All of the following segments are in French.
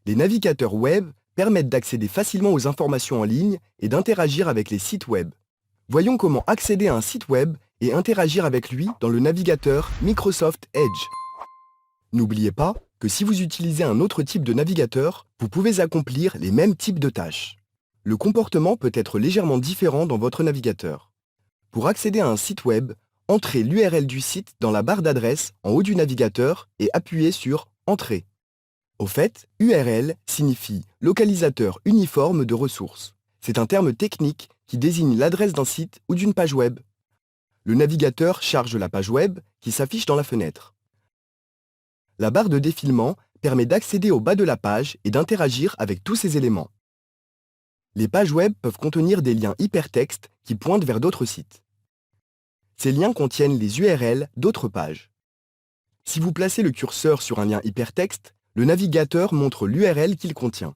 Les navigateurs web permettent d'accéder facilement aux informations en ligne et d'interagir avec les sites web. Voyons comment accéder à un site web et interagir avec lui dans le navigateur Microsoft Edge. N'oubliez pas que si vous utilisez un autre type de navigateur, vous pouvez accomplir les mêmes types de tâches. Le comportement peut être légèrement différent dans votre navigateur. Pour accéder à un site web, entrez l'URL du site dans la barre d'adresse en haut du navigateur et appuyez sur « Entrée ». Au fait, URL signifie localisateur uniforme de ressources. C'est un terme technique qui désigne l'adresse d'un site ou d'une page web. Le navigateur charge la page web qui s'affiche dans la fenêtre. La barre de défilement permet d'accéder au bas de la page et d'interagir avec tous ces éléments. Les pages web peuvent contenir des liens hypertextes qui pointent vers d'autres sites. Ces liens contiennent les URL d'autres pages. Si vous placez le curseur sur un lien hypertexte, le navigateur montre l'URL qu'il contient.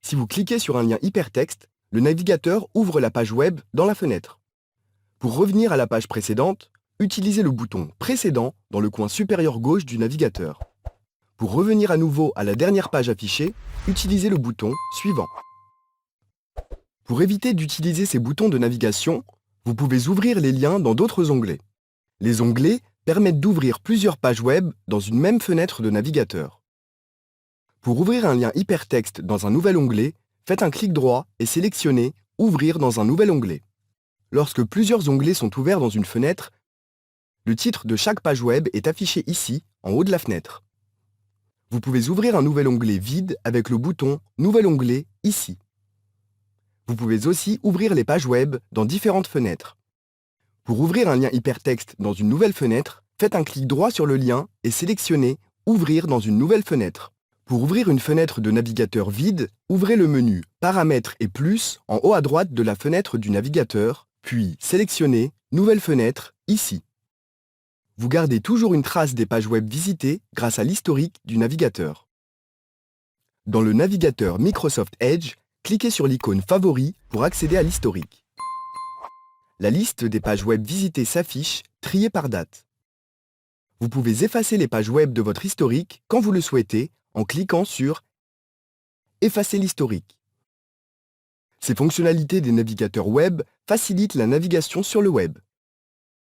Si vous cliquez sur un lien hypertexte, le navigateur ouvre la page web dans la fenêtre. Pour revenir à la page précédente, utilisez le bouton « Précédent » dans le coin supérieur gauche du navigateur. Pour revenir à nouveau à la dernière page affichée, utilisez le bouton « Suivant ». Pour éviter d'utiliser ces boutons de navigation, vous pouvez ouvrir les liens dans d'autres onglets. Les onglets permettent d'ouvrir plusieurs pages web dans une même fenêtre de navigateur. Pour ouvrir un lien hypertexte dans un nouvel onglet, faites un clic droit et sélectionnez « Ouvrir dans un nouvel onglet ». Lorsque plusieurs onglets sont ouverts dans une fenêtre, le titre de chaque page web est affiché ici, en haut de la fenêtre. Vous pouvez ouvrir un nouvel onglet vide avec le bouton « Nouvel onglet » ici. Vous pouvez aussi ouvrir les pages web dans différentes fenêtres. Pour ouvrir un lien hypertexte dans une nouvelle fenêtre, faites un clic droit sur le lien et sélectionnez « Ouvrir dans une nouvelle fenêtre ». Pour ouvrir une fenêtre de navigateur vide, ouvrez le menu « Paramètres et plus » en haut à droite de la fenêtre du navigateur, puis sélectionnez « Nouvelle fenêtre » ici. Vous gardez toujours une trace des pages web visitées grâce à l'historique du navigateur. Dans le navigateur Microsoft Edge, cliquez sur l'icône « Favoris » pour accéder à l'historique. La liste des pages web visitées s'affiche, triée par date. Vous pouvez effacer les pages web de votre historique quand vous le souhaitez en cliquant sur « Effacer l'historique ». Ces fonctionnalités des navigateurs web facilitent la navigation sur le web.